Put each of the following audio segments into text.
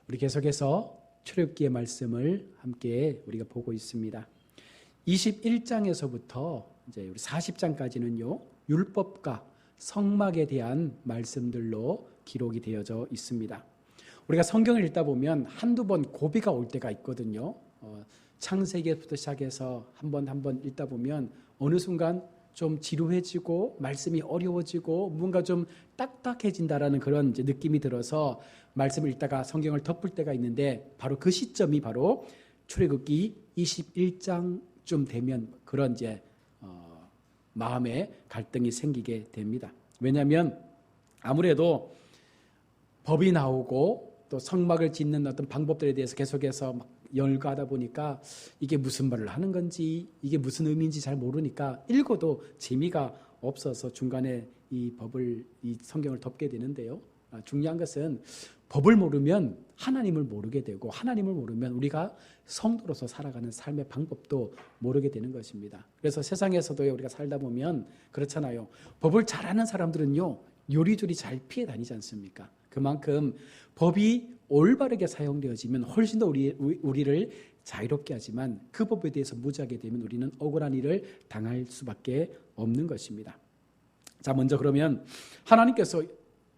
우리 계속해서 출애굽기의 말씀을 함께 우리가 보고 있습니다. 21장에서부터 이제 우리 40장까지는요, 율법과 성막에 대한 말씀들로 기록이 되어져 있습니다. 우리가 성경을 읽다 보면 한두 번 고비가 올 때가 있거든요. 창세기부터 시작해서 한 번 읽다 보면 어느 순간 좀 지루해지고 말씀이 어려워지고 뭔가 좀 딱딱해진다라는 그런 이제 느낌이 들어서 말씀을 읽다가 성경을 덮을 때가 있는데, 바로 그 시점이 바로 출애굽기 21장쯤 되면 그런 이제 마음의 갈등이 생기게 됩니다. 왜냐하면 아무래도 법이 나오고 또 성막을 짓는 어떤 방법들에 대해서 계속해서 막 열거하다 보니까 이게 무슨 말을 하는 건지, 이게 무슨 의미인지 잘 모르니까 읽어도 재미가 없어서 중간에 이 성경을 덮게 되는데요. 중요한 것은 법을 모르면 하나님을 모르게 되고, 하나님을 모르면 우리가 성도로서 살아가는 삶의 방법도 모르게 되는 것입니다. 그래서 세상에서도 우리가 살다 보면 그렇잖아요. 법을 잘 아는 사람들은요, 요리조리 잘 피해 다니지 않습니까? 그만큼 법이 올바르게 사용되어지면 훨씬 더 우리를 자유롭게 하지만, 그 법에 대해서 무지하게 되면 우리는 억울한 일을 당할 수밖에 없는 것입니다. 자, 먼저 그러면 하나님께서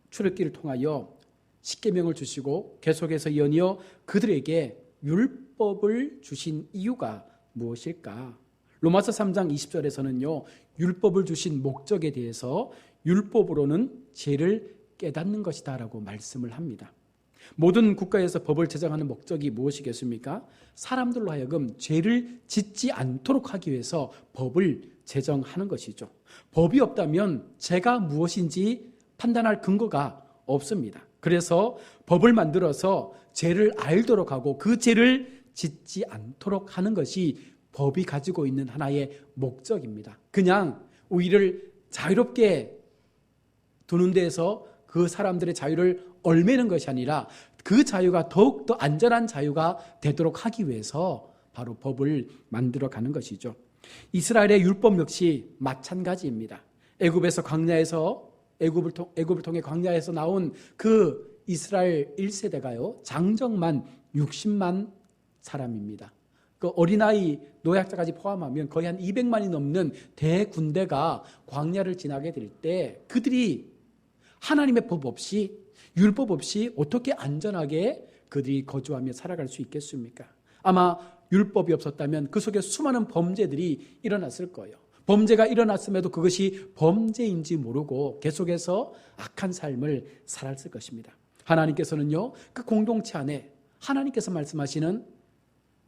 출애굽기를 통하여 십계명을 주시고 계속해서 연이어 그들에게 율법을 주신 이유가 무엇일까? 로마서 3장 20절에서는요, 율법을 주신 목적에 대해서 율법으로는 죄를 깨닫는 것이다 라고 말씀을 합니다. 모든 국가에서 법을 제정하는 목적이 무엇이겠습니까? 사람들로 하여금 죄를 짓지 않도록 하기 위해서 법을 제정하는 것이죠. 법이 없다면 죄가 무엇인지 판단할 근거가 없습니다. 그래서 법을 만들어서 죄를 알도록 하고 그 죄를 짓지 않도록 하는 것이 법이 가지고 있는 하나의 목적입니다. 그냥 우리를 자유롭게 두는 데에서 그 사람들의 자유를 얽매는 것이 아니라 그 자유가 더욱더 안전한 자유가 되도록 하기 위해서 바로 법을 만들어 가는 것이죠. 이스라엘의 율법 역시 마찬가지입니다. 애굽을 통해 광야에서 나온 그 이스라엘 1세대가요, 장정만 60만 사람입니다. 그 어린아이, 노약자까지 포함하면 거의 한 200만이 넘는 대군대가 광야를 지나게 될 때 그들이 하나님의 법 없이, 율법 없이 어떻게 안전하게 그들이 거주하며 살아갈 수 있겠습니까? 아마 율법이 없었다면 그 속에 수많은 범죄들이 일어났을 거예요. 범죄가 일어났음에도 그것이 범죄인지 모르고 계속해서 악한 삶을 살았을 것입니다. 하나님께서는요, 그 공동체 안에 하나님께서 말씀하시는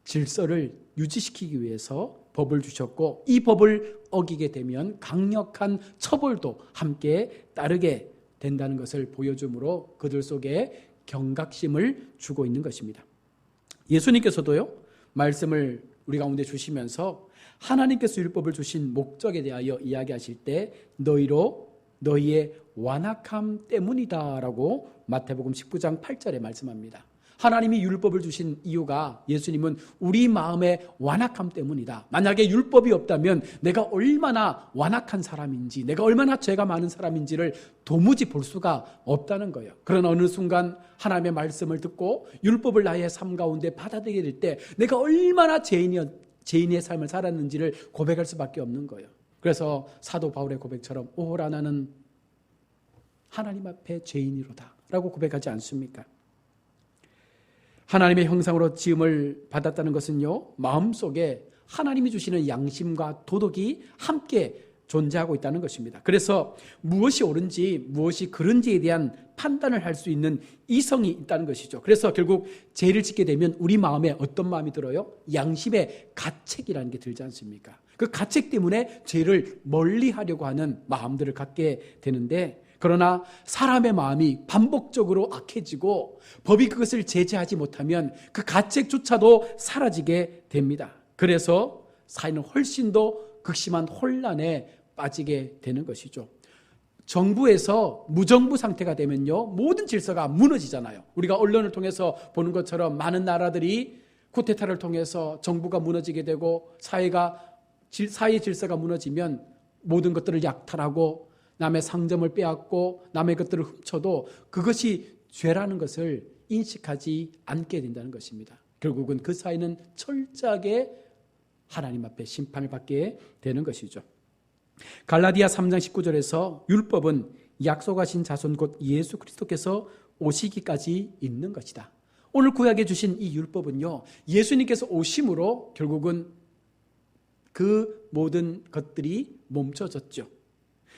질서를 유지시키기 위해서 법을 주셨고, 이 법을 어기게 되면 강력한 처벌도 함께 따르게 된다는 것을 보여주므로 그들 속에 경각심을 주고 있는 것입니다. 예수님께서도요, 말씀을 우리 가운데 주시면서 하나님께서 율법을 주신 목적에 대하여 이야기하실 때 너희의 완악함 때문이다 라고 마태복음 19장 8절에 말씀합니다. 하나님이 율법을 주신 이유가, 예수님은 우리 마음의 완악함 때문이다. 만약에 율법이 없다면 내가 얼마나 완악한 사람인지, 내가 얼마나 죄가 많은 사람인지를 도무지 볼 수가 없다는 거예요. 그러나 어느 순간 하나님의 말씀을 듣고 율법을 나의 삶 가운데 받아들이게 될 때 내가 얼마나 죄인의 삶을 살았는지를 고백할 수밖에 없는 거예요. 그래서 사도 바울의 고백처럼 오호라 나는 하나님 앞에 죄인이로다 라고 고백하지 않습니까? 하나님의 형상으로 지음을 받았다는 것은요, 마음속에 하나님이 주시는 양심과 도덕이 함께 존재하고 있다는 것입니다. 그래서 무엇이 옳은지 무엇이 그른지에 대한 판단을 할 수 있는 이성이 있다는 것이죠. 그래서 결국 죄를 짓게 되면 우리 마음에 어떤 마음이 들어요? 양심의 가책이라는 게 들지 않습니까? 그 가책 때문에 죄를 멀리하려고 하는 마음들을 갖게 되는데, 그러나 사람의 마음이 반복적으로 악해지고 법이 그것을 제재하지 못하면 그 가책조차도 사라지게 됩니다. 그래서 사회는 훨씬 더 극심한 혼란에 빠지게 되는 것이죠. 정부에서 무정부 상태가 되면요, 모든 질서가 무너지잖아요. 우리가 언론을 통해서 보는 것처럼 많은 나라들이 쿠데타를 통해서 정부가 무너지게 되고 사회의 질서가 무너지면 모든 것들을 약탈하고 남의 상점을 빼앗고 남의 것들을 훔쳐도 그것이 죄라는 것을 인식하지 않게 된다는 것입니다. 결국은 그 사이는 철저하게 하나님 앞에 심판을 받게 되는 것이죠. 갈라디아 3장 19절에서 율법은 약속하신 자손 곧 예수 그리스도께서 오시기까지 있는 것이다. 오늘 구약에 주신 이 율법은요, 예수님께서 오심으로 결국은 그 모든 것들이 멈춰졌죠.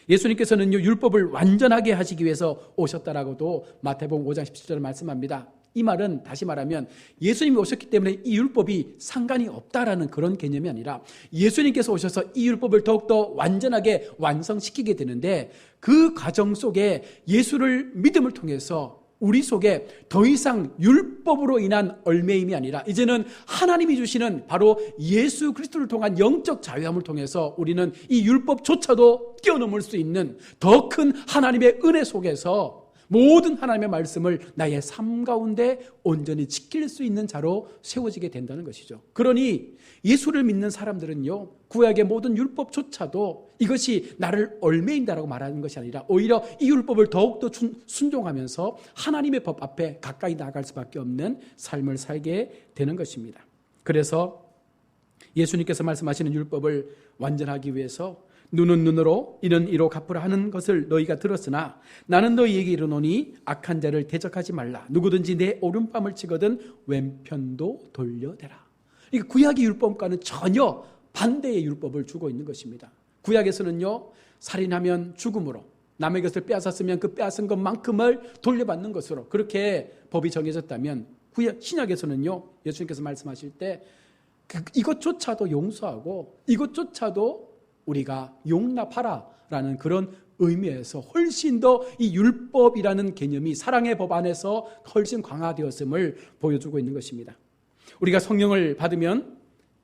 예수님께서는요, 율법을 완전하게 하시기 위해서 오셨다라고도 마태복음 5장 17절에 말씀합니다. 이 말은 다시 말하면 예수님이 오셨기 때문에 이 율법이 상관이 없다라는 그런 개념이 아니라 예수님께서 오셔서 이 율법을 더욱더 완전하게 완성시키게 되는데, 그 과정 속에 예수를 믿음을 통해서 우리 속에 더 이상 율법으로 인한 얽매임이 아니라 이제는 하나님이 주시는 바로 예수 그리스도를 통한 영적 자유함을 통해서 우리는 이 율법조차도 뛰어넘을 수 있는 더 큰 하나님의 은혜 속에서 모든 하나님의 말씀을 나의 삶 가운데 온전히 지킬 수 있는 자로 세워지게 된다는 것이죠. 그러니 예수를 믿는 사람들은요, 구약의 모든 율법조차도 이것이 나를 얽매인다라고 말하는 것이 아니라 오히려 이 율법을 더욱더 순종하면서 하나님의 법 앞에 가까이 나아갈 수밖에 없는 삶을 살게 되는 것입니다. 그래서 예수님께서 말씀하시는 율법을 완전하기 위해서 눈은 눈으로 이는 이로 갚으라 하는 것을 너희가 들었으나 나는 너희에게 이르노니 악한 자를 대적하지 말라. 누구든지 내 오른뺨을 치거든 왼편도 돌려대라. 그러니까 구약의 율법과는 전혀 반대의 율법을 주고 있는 것입니다. 구약에서는요, 살인하면 죽음으로, 남의 것을 빼앗았으면 그 빼앗은 것만큼을 돌려받는 것으로 그렇게 법이 정해졌다면, 신약에서는요, 예수님께서 말씀하실 때 이것조차도 용서하고 이것조차도 우리가 용납하라라는 그런 의미에서 훨씬 더 이 율법이라는 개념이 사랑의 법 안에서 훨씬 강화되었음을 보여주고 있는 것입니다. 우리가 성령을 받으면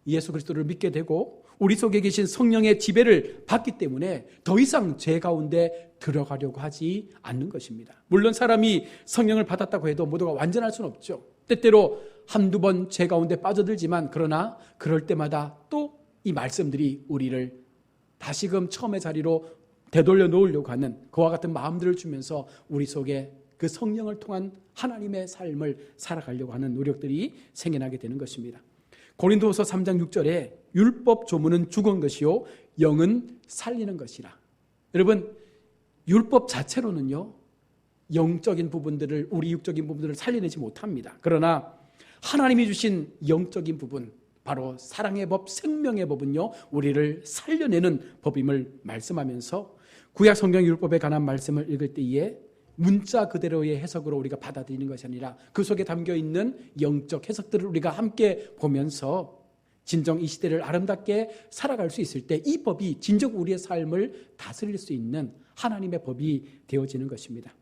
예수 그리스도를 믿게 되고 우리 속에 계신 성령의 지배를 받기 때문에 더 이상 죄 가운데 들어가려고 하지 않는 것입니다. 물론 사람이 성령을 받았다고 해도 모두가 완전할 수는 없죠. 때때로 한두 번 죄 가운데 빠져들지만, 그러나 그럴 때마다 또 이 말씀들이 우리를 다시금 처음의 자리로 되돌려 놓으려고 하는 그와 같은 마음들을 주면서 우리 속에 그 성령을 통한 하나님의 삶을 살아가려고 하는 노력들이 생겨나게 되는 것입니다. 고린도후서 3장 6절에 율법 조문은 죽은 것이요 영은 살리는 것이라. 여러분, 율법 자체로는요, 영적인 부분들을, 우리 육적인 부분들을 살려내지 못합니다. 그러나 하나님이 주신 영적인 부분, 바로 사랑의 법, 생명의 법은요, 우리를 살려내는 법임을 말씀하면서 구약 성경 율법에 관한 말씀을 읽을 때에 문자 그대로의 해석으로 우리가 받아들이는 것이 아니라 그 속에 담겨있는 영적 해석들을 우리가 함께 보면서 진정 이 시대를 아름답게 살아갈 수 있을 때 이 법이 진정 우리의 삶을 다스릴 수 있는 하나님의 법이 되어지는 것입니다.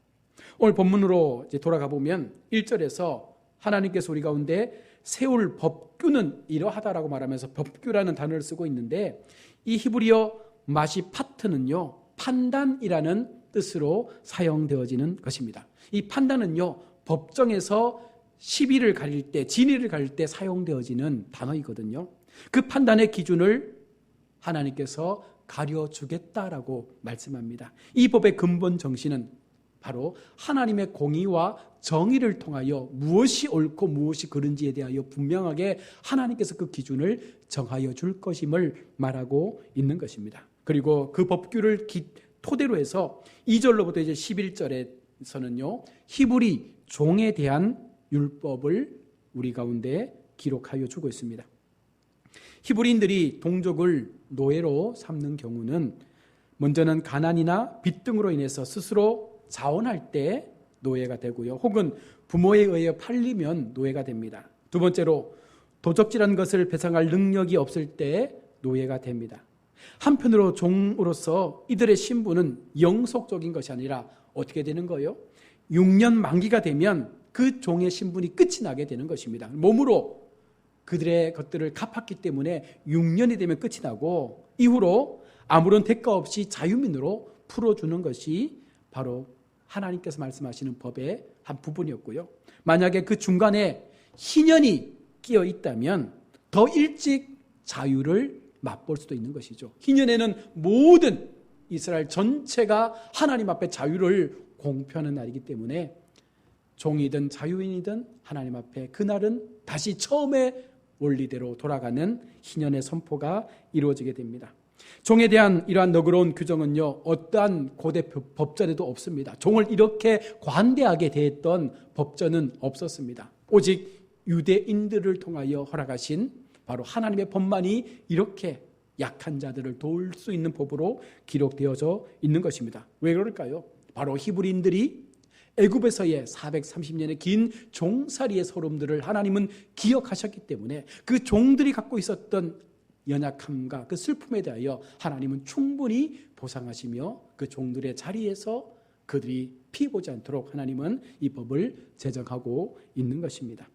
오늘 본문으로 이제 돌아가 보면 1절에서 하나님께서 우리 가운데 세울 법규는 이러하다라고 말하면서 법규라는 단어를 쓰고 있는데, 이 히브리어 마시파트는요, 판단이라는 뜻으로 사용되어지는 것입니다. 이 판단은요, 법정에서 시비를 가릴 때, 진위를 가릴 때 사용되어지는 단어이거든요. 그 판단의 기준을 하나님께서 가려주겠다라고 말씀합니다. 이 법의 근본 정신은 바로 하나님의 공의와 정의를 통하여 무엇이 옳고 무엇이 그른지에 대하여 분명하게 하나님께서 그 기준을 정하여 줄 것임을 말하고 있는 것입니다. 그리고 그 법규를 토대로 해서 2절로부터 이제 11절에서는요, 히브리 종에 대한 율법을 우리 가운데 기록하여 주고 있습니다. 히브리인들이 동족을 노예로 삼는 경우는 먼저는 가난이나 빚 등으로 인해서 스스로 자원할 때 노예가 되고요, 혹은 부모에 의해 팔리면 노예가 됩니다. 두 번째로 도적질한 것을 배상할 능력이 없을 때 노예가 됩니다. 한편으로 종으로서 이들의 신분은 영속적인 것이 아니라 어떻게 되는 거예요? 6년 만기가 되면 그 종의 신분이 끝이 나게 되는 것입니다. 몸으로 그들의 것들을 갚았기 때문에 6년이 되면 끝이 나고 이후로 아무런 대가 없이 자유민으로 풀어주는 것이 바로 하나님께서 말씀하시는 법의 한 부분이었고요. 만약에 그 중간에 희년이 끼어 있다면 더 일찍 자유를 맛볼 수도 있는 것이죠. 희년에는 모든 이스라엘 전체가 하나님 앞에 자유를 공표하는 날이기 때문에 종이든 자유인이든 하나님 앞에 그날은 다시 처음의 원리대로 돌아가는 희년의 선포가 이루어지게 됩니다. 종에 대한 이러한 너그러운 규정은요, 어떠한 고대 법전에도 없습니다. 종을 이렇게 관대하게 대했던 법전은 없었습니다. 오직 유대인들을 통하여 허락하신 바로 하나님의 법만이 이렇게 약한 자들을 도울 수 있는 법으로 기록되어져 있는 것입니다. 왜 그럴까요? 바로 히브리인들이 애굽에서의 430년의 긴 종살이의 소름들을 하나님은 기억하셨기 때문에 그 종들이 갖고 있었던 연약함과 그 슬픔에 대하여 하나님은 충분히 보상하시며 그 종들의 자리에서 그들이 피보지 않도록 하나님은 이 법을 제정하고 있는 것입니다.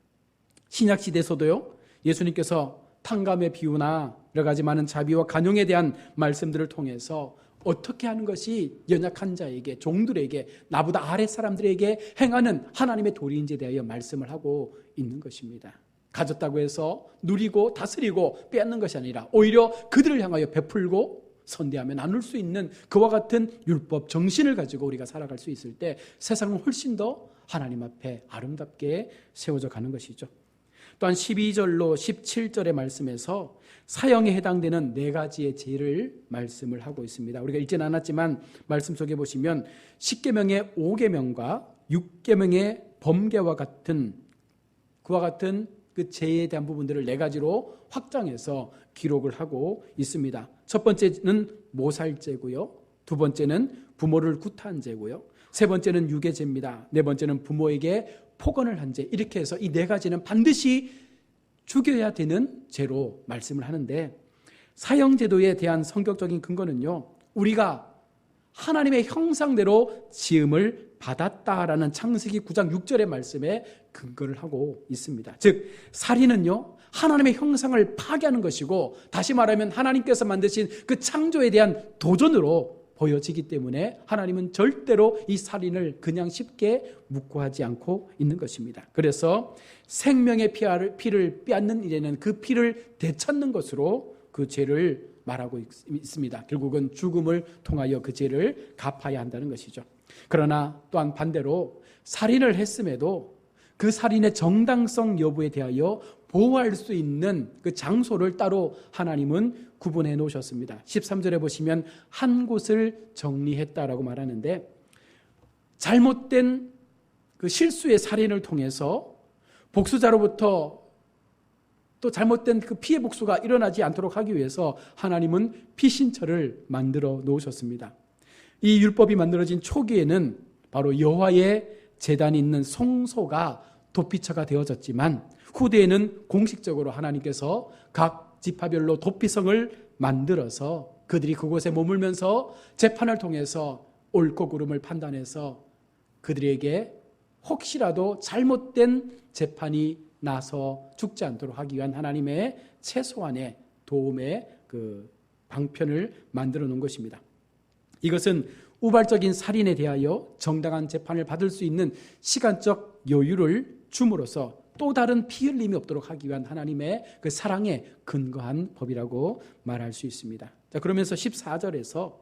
신약시대에서도요, 예수님께서 탕감의 비유나 여러 가지 많은 자비와 간용에 대한 말씀들을 통해서 어떻게 하는 것이 연약한 자에게, 종들에게, 나보다 아래 사람들에게 행하는 하나님의 도리인지에 대하여 말씀을 하고 있는 것입니다. 가졌다고 해서 누리고 다스리고 빼앗는 것이 아니라 오히려 그들을 향하여 베풀고 선대하며 나눌 수 있는 그와 같은 율법 정신을 가지고 우리가 살아갈 수 있을 때 세상은 훨씬 더 하나님 앞에 아름답게 세워져 가는 것이죠. 또한 12절로 17절의 말씀에서 사형에 해당되는 4가지의 죄를 말씀을 하고 있습니다. 우리가 읽지는 않았지만 말씀 속에 보시면 10계명의 5계명과 6계명의 범죄와 같은 그와 같은 그 죄에 대한 부분들을 4가지로 확장해서 기록을 하고 있습니다. 첫 번째는 모살죄고요. 두 번째는 부모를 구타한 죄고요. 세 번째는 유괴죄입니다. 네 번째는 부모에게 폭언을 한 죄. 이렇게 해서 이 4가지는 반드시 죽여야 되는 죄로 말씀을 하는데, 사형제도에 대한 성경적인 근거는요, 우리가 하나님의 형상대로 지음을 받았다라는 창세기 9장 6절의 말씀에 근거를 하고 있습니다. 즉 살인은요, 하나님의 형상을 파괴하는 것이고, 다시 말하면 하나님께서 만드신 그 창조에 대한 도전으로 보여지기 때문에 하나님은 절대로 이 살인을 그냥 쉽게 묵고하지 않고 있는 것입니다. 그래서 생명의 피를 빼앗는 일에는 그 피를 되찾는 것으로 그 죄를 말하고 있습니다. 결국은 죽음을 통하여 그 죄를 갚아야 한다는 것이죠. 그러나 또한 반대로 살인을 했음에도 그 살인의 정당성 여부에 대하여 보호할 수 있는 그 장소를 따로 하나님은 구분해 놓으셨습니다. 13절에 보시면 한 곳을 정리했다라고 말하는데, 잘못된 그 실수의 살인을 통해서 복수자로부터 또 잘못된 그 피해 복수가 일어나지 않도록 하기 위해서 하나님은 피신처를 만들어 놓으셨습니다. 이 율법이 만들어진 초기에는 바로 여호와의 제단이 있는 성소가 도피처가 되어졌지만, 후대에는 공식적으로 하나님께서 각 지파별로 도피성을 만들어서 그들이 그곳에 머물면서 재판을 통해서 옳고 그름을 판단해서 그들에게 혹시라도 잘못된 재판이 나서 죽지 않도록 하기 위한 하나님의 최소한의 도움의 그 방편을 만들어 놓은 것입니다. 이것은 우발적인 살인에 대하여 정당한 재판을 받을 수 있는 시간적 여유를 줌으로써 또 다른 피 흘림이 없도록 하기 위한 하나님의 그 사랑에 근거한 법이라고 말할 수 있습니다. 자, 그러면서 14절에서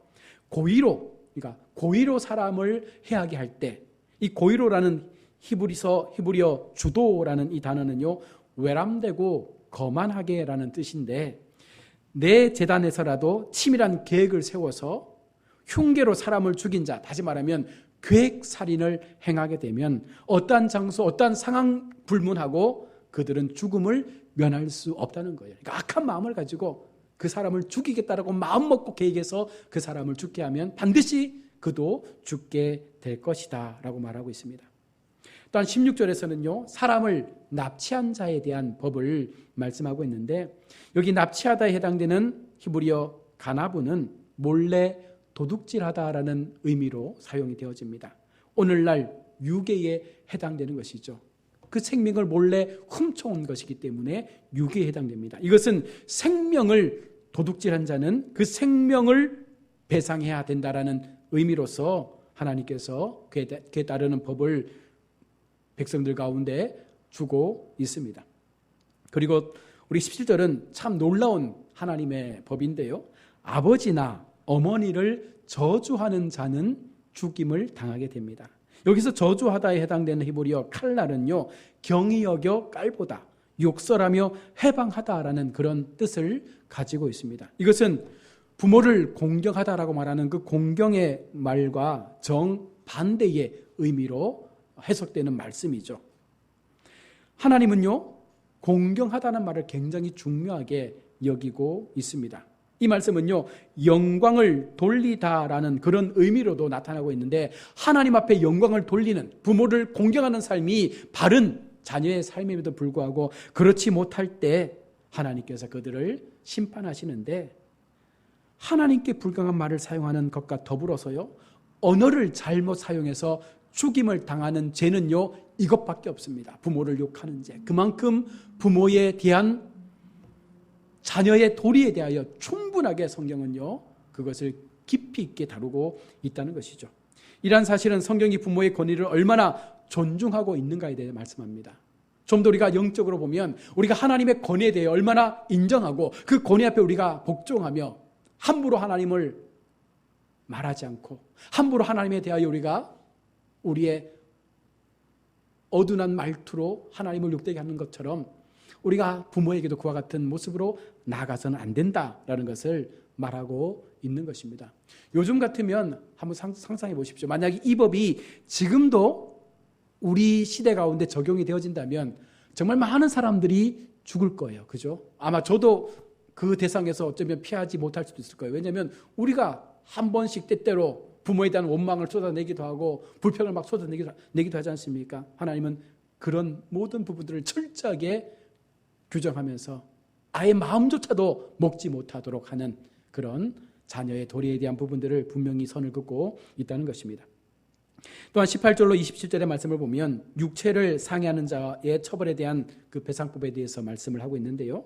그러니까 고의로 사람을 해하게 할 때, 이 고의로라는 히브리어 주도라는 이 단어는요, 외람되고 거만하게라는 뜻인데, 내 재단에서라도 치밀한 계획을 세워서 흉계로 사람을 죽인 자, 다시 말하면 계획살인을 행하게 되면 어떠한 장소, 어떠한 상황 불문하고 그들은 죽음을 면할 수 없다는 거예요. 그러니까 악한 마음을 가지고 그 사람을 죽이겠다라고 마음 먹고 계획해서 그 사람을 죽게 하면 반드시 그도 죽게 될 것이다 라고 말하고 있습니다. 또한 16절에서는요, 사람을 납치한 자에 대한 법을 말씀하고 있는데, 여기 납치하다에 해당되는 히브리어 가나브는 몰래 도둑질하다라는 의미로 사용이 되어집니다. 오늘날 유괴에 해당되는 것이죠. 그 생명을 몰래 훔쳐온 것이기 때문에 유괴에 해당됩니다. 이것은 생명을 도둑질한 자는 그 생명을 배상해야 된다라는 의미로서 하나님께서 그에 따르는 법을 백성들 가운데 주고 있습니다. 그리고 우리 17절은 참 놀라운 하나님의 법인데요, 아버지나 어머니를 저주하는 자는 죽임을 당하게 됩니다. 여기서 저주하다에 해당되는 히브리어 칼날은요, 경히 여겨 깔보다, 욕설하며 해방하다라는 그런 뜻을 가지고 있습니다. 이것은 부모를 공경하다라고 말하는 그 공경의 말과 정반대의 의미로 해석되는 말씀이죠. 하나님은요, 공경하다는 말을 굉장히 중요하게 여기고 있습니다. 이 말씀은요, 영광을 돌리다라는 그런 의미로도 나타나고 있는데, 하나님 앞에 영광을 돌리는, 부모를 공경하는 삶이 바른 자녀의 삶임에도 불구하고 그렇지 못할 때 하나님께서 그들을 심판하시는데, 하나님께 불강한 말을 사용하는 것과 더불어서요, 언어를 잘못 사용해서 죽임을 당하는 죄는요, 이것밖에 없습니다. 부모를 욕하는 죄. 그만큼 부모에 대한 자녀의 도리에 대하여 충분하게 성경은요, 그것을 깊이 있게 다루고 있다는 것이죠. 이러한 사실은 성경이 부모의 권위를 얼마나 존중하고 있는가에 대해 말씀합니다. 좀 더 우리가 영적으로 보면 우리가 하나님의 권위에 대해 얼마나 인정하고 그 권위 앞에 우리가 복종하며 함부로 하나님을 말하지 않고 함부로 하나님에 대하여 우리가 우리의 어둔한 말투로 하나님을 욕되게 하는 것처럼 우리가 부모에게도 그와 같은 모습으로 나아가서는 안 된다라는 것을 말하고 있는 것입니다. 요즘 같으면 한번 상상해 보십시오. 만약에 이 법이 지금도 우리 시대 가운데 적용이 되어진다면 정말 많은 사람들이 죽을 거예요. 그죠? 아마 저도 그 대상에서 어쩌면 피하지 못할 수도 있을 거예요. 왜냐하면 우리가 한 번씩 때때로 부모에 대한 원망을 쏟아내기도 하고 불평을 막 쏟아내기도 하지 않습니까? 하나님은 그런 모든 부분들을 철저하게 규정하면서 아예 마음조차도 먹지 못하도록 하는 그런 자녀의 도리에 대한 부분들을 분명히 선을 긋고 있다는 것입니다. 또한 18절로 27절의 말씀을 보면 육체를 상해하는 자의 처벌에 대한 그 배상법에 대해서 말씀을 하고 있는데요.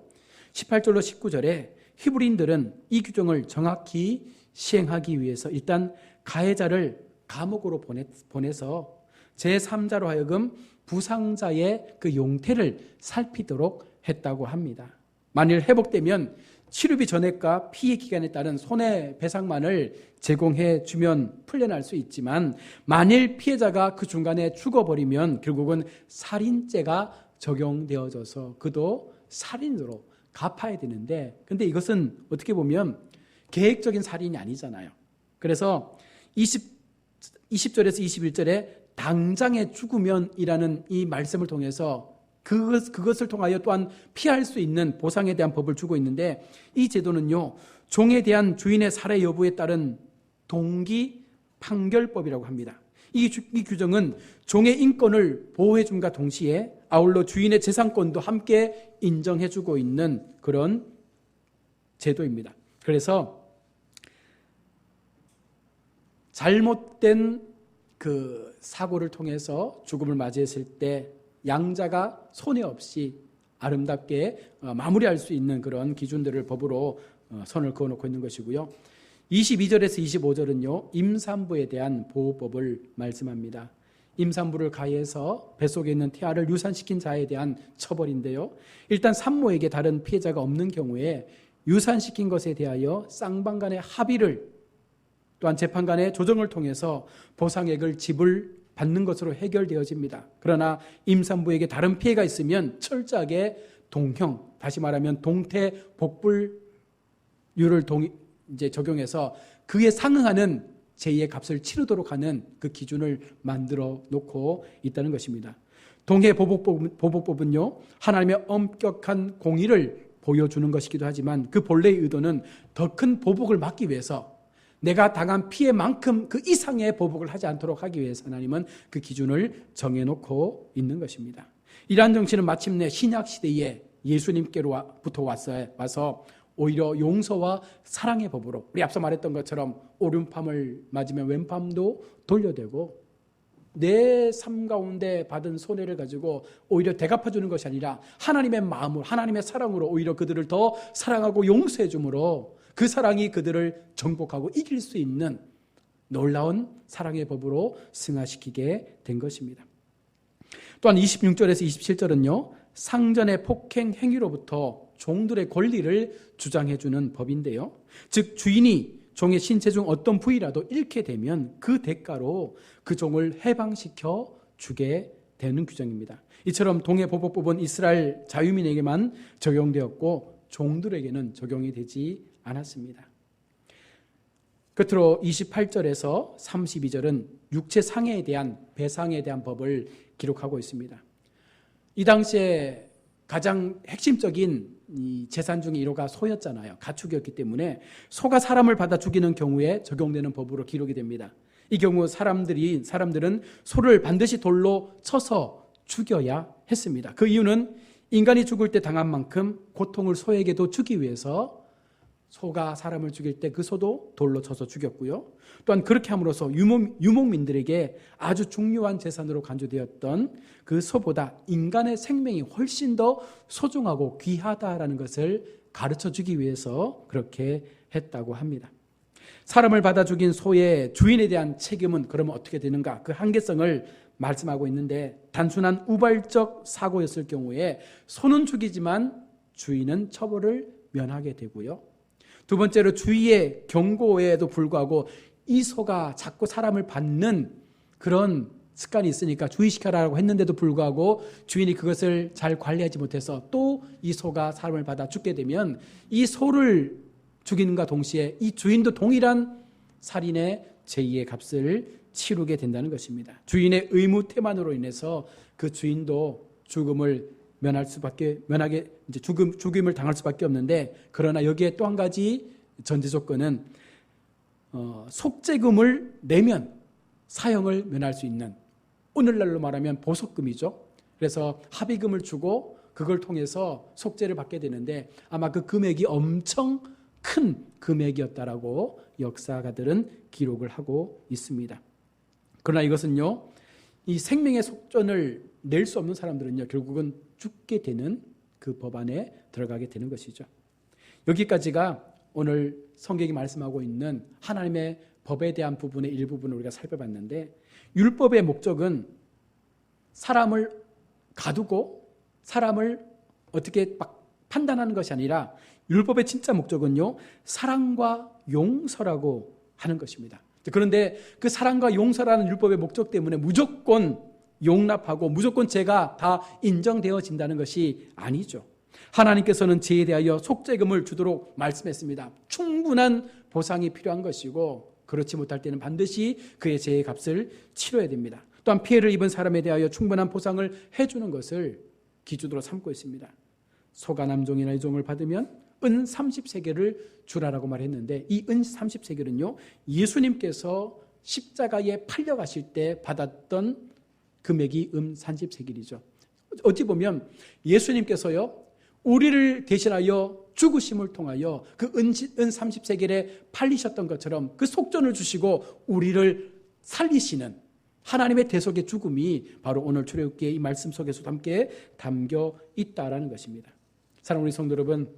18절로 19절에 히브리인들은 이 규정을 정확히 시행하기 위해서 일단 가해자를 감옥으로 보내서 제3자로 하여금 부상자의 그 용태를 살피도록 했다고 합니다. 만일 회복되면 치료비 전액과 피해 기간에 따른 손해배상만을 제공해 주면 풀려날 수 있지만 만일 피해자가 그 중간에 죽어버리면 결국은 살인죄가 적용되어져서 그도 살인으로 갚아야 되는데, 근데 이것은 어떻게 보면 계획적인 살인이 아니잖아요. 그래서 20절에서 21절에 당장의 죽으면이라는 이 말씀을 통해서 그것을 통하여 또한 피할 수 있는 보상에 대한 법을 주고 있는데, 이 제도는요, 종에 대한 주인의 살해 여부에 따른 동기 판결법이라고 합니다. 이 규정은 종의 인권을 보호해 줌과 동시에 아울러 주인의 재산권도 함께 인정해 주고 있는 그런 제도입니다. 그래서 잘못된 그 사고를 통해서 죽음을 맞이했을 때 양자가 손해 없이 아름답게 마무리할 수 있는 그런 기준들을 법으로 선을 그어놓고 있는 것이고요. 22절에서 25절은요, 임산부에 대한 보호법을 말씀합니다. 임산부를 가해해서 뱃속에 있는 태아를 유산시킨 자에 대한 처벌인데요. 일단 산모에게 다른 피해자가 없는 경우에 유산시킨 것에 대하여 쌍방 간의 합의를 또한 재판 간의 조정을 통해서 보상액을 지불받는 것으로 해결되어집니다. 그러나 임산부에게 다른 피해가 있으면 철저하게 동형, 다시 말하면 동태복불율을 이제 적용해서 그에 상응하는 제2의 값을 치르도록 하는 그 기준을 만들어 놓고 있다는 것입니다. 동해보복법은요, 하나님의 엄격한 공의를 보여주는 것이기도 하지만 그 본래의 의도는 더 큰 보복을 막기 위해서 내가 당한 피해만큼 그 이상의 보복을 하지 않도록 하기 위해서 하나님은 그 기준을 정해놓고 있는 것입니다. 이러한 정신은 마침내 신약시대에 예수님께로부터 와서 오히려 용서와 사랑의 법으로, 우리 앞서 말했던 것처럼 오른밤을 맞으면 왼밤도 돌려대고 내 삶 가운데 받은 손해를 가지고 오히려 대갚아주는 것이 아니라 하나님의 마음으로, 하나님의 사랑으로 오히려 그들을 더 사랑하고 용서해 줌으로 그 사랑이 그들을 정복하고 이길 수 있는 놀라운 사랑의 법으로 승화시키게 된 것입니다. 또한 26절에서 27절은요, 상전의 폭행 행위로부터 종들의 권리를 주장해 주는 법인데요. 즉 주인이 종의 신체 중 어떤 부위라도 잃게 되면 그 대가로 그 종을 해방시켜 주게 되는 규정입니다. 이처럼 동해보복법은 이스라엘 자유민에게만 적용되었고 종들에게는 적용이 되지 않았습니다. 끝으로 28절에서 32절은 육체 상해에 대한 배상에 대한 법을 기록하고 있습니다. 이 당시에 가장 핵심적인 이 재산 중에 1호가 소였잖아요. 가축이었기 때문에 소가 사람을 받아 죽이는 경우에 적용되는 법으로 기록이 됩니다. 이 경우 사람들은 소를 반드시 돌로 쳐서 죽여야 했습니다. 그 이유는 인간이 죽을 때 당한 만큼 고통을 소에게도 주기 위해서 소가 사람을 죽일 때 그 소도 돌로 쳐서 죽였고요. 또한 그렇게 함으로써 유목민들에게 아주 중요한 재산으로 간주되었던 그 소보다 인간의 생명이 훨씬 더 소중하고 귀하다라는 것을 가르쳐 주기 위해서 그렇게 했다고 합니다. 사람을 받아 죽인 소의 주인에 대한 책임은 그러면 어떻게 되는가? 그 한계성을 말씀하고 있는데 단순한 우발적 사고였을 경우에 소는 죽이지만 주인은 처벌을 면하게 되고요. 두 번째로 주위의 경고에도 불구하고 이 소가 자꾸 사람을 받는 그런 습관이 있으니까 주의시켜라라고 했는데도 불구하고 주인이 그것을 잘 관리하지 못해서 또 이 소가 사람을 받아 죽게 되면 이 소를 죽이는가 동시에 이 주인도 동일한 살인의 제2의 값을 치르게 된다는 것입니다. 주인의 의무 태만으로 인해서 그 주인도 죽음을 죽임을 당할 수밖에 없는데, 그러나 여기에 또 한 가지 전제 조건은 속죄금을 내면 사형을 면할 수 있는, 오늘날로 말하면 보석금이죠. 그래서 합의금을 주고 그걸 통해서 속죄를 받게 되는데 아마 그 금액이 엄청 큰 금액이었다라고 역사가들은 기록을 하고 있습니다. 그러나 이것은요, 이 생명의 속전을 낼 수 없는 사람들은요, 결국은 죽게 되는 그 법 안에 들어가게 되는 것이죠. 여기까지가 오늘 성경이 말씀하고 있는 하나님의 법에 대한 부분의 일부분을 우리가 살펴봤는데, 율법의 목적은 사람을 가두고 사람을 어떻게 막 판단하는 것이 아니라 율법의 진짜 목적은요, 사랑과 용서라고 하는 것입니다. 그런데 그 사랑과 용서라는 율법의 목적 때문에 무조건 용납하고 무조건 죄가 다 인정되어진다는 것이 아니죠. 하나님께서는 죄에 대하여 속죄금을 주도록 말씀했습니다. 충분한 보상이 필요한 것이고 그렇지 못할 때는 반드시 그의 죄의 값을 치러야 됩니다. 또한 피해를 입은 사람에 대하여 충분한 보상을 해주는 것을 기준으로 삼고 있습니다. 소가 남종이나 이종을 받으면 은 30세겔을 주라라고 말했는데, 이 은 30세겔은요 예수님께서 십자가에 팔려가실 때 받았던 금액이 은 30세겔이죠. 어찌 보면 예수님께서요 우리를 대신하여 죽으심을 통하여 그 은 30세겔에 팔리셨던 것처럼 그 속전을 주시고 우리를 살리시는 하나님의 대속의 죽음이 바로 오늘 출애굽기의 이 말씀 속에서도 함께 담겨 있다라는 것입니다. 사랑하는 우리 성도 여러분,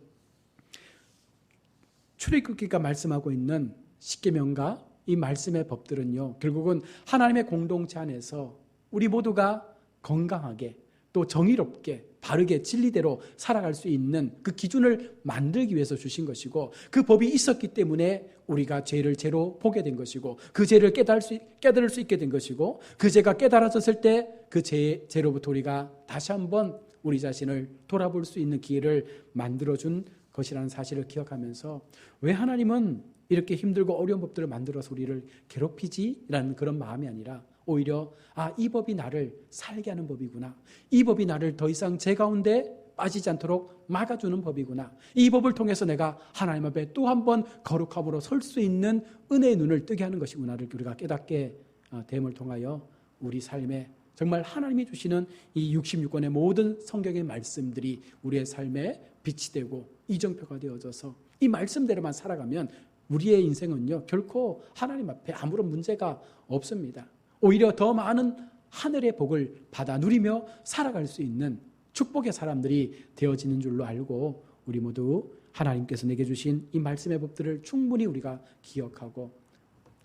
출애굽기가 말씀하고 있는 십계명과 이 말씀의 법들은요, 결국은 하나님의 공동체 안에서 우리 모두가 건강하게 또 정의롭게 바르게 진리대로 살아갈 수 있는 그 기준을 만들기 위해서 주신 것이고, 그 법이 있었기 때문에 우리가 죄를 죄로 보게 된 것이고, 그 죄를 깨달을 수 있게 된 것이고, 그 죄가 깨달아졌을 때 그 죄로부터 우리가 다시 한번 우리 자신을 돌아볼 수 있는 기회를 만들어준 것이라는 사실을 기억하면서, 왜 하나님은 이렇게 힘들고 어려운 법들을 만들어서 우리를 괴롭히지? 라는 그런 마음이 아니라 오히려 이 법이 나를 살게 하는 법이구나, 이 법이 나를 더 이상 죄 가운데 빠지지 않도록 막아주는 법이구나, 이 법을 통해서 내가 하나님 앞에 또 한 번 거룩함으로 설 수 있는 은혜의 눈을 뜨게 하는 것이구나를 우리가 깨닫게 됨을 통하여 우리 삶에 정말 하나님이 주시는 이 66권의 모든 성경의 말씀들이 우리의 삶에 빛이 되고 이정표가 되어져서 이 말씀대로만 살아가면 우리의 인생은요 결코 하나님 앞에 아무런 문제가 없습니다. 오히려 더 많은 하늘의 복을 받아 누리며 살아갈 수 있는 축복의 사람들이 되어지는 줄로 알고, 우리 모두 하나님께서 내게 주신 이 말씀의 법들을 충분히 우리가 기억하고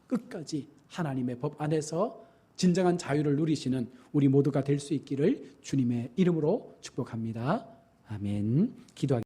끝까지 하나님의 법 안에서 진정한 자유를 누리시는 우리 모두가 될 수 있기를 주님의 이름으로 축복합니다. 아멘. 기도하겠습니다.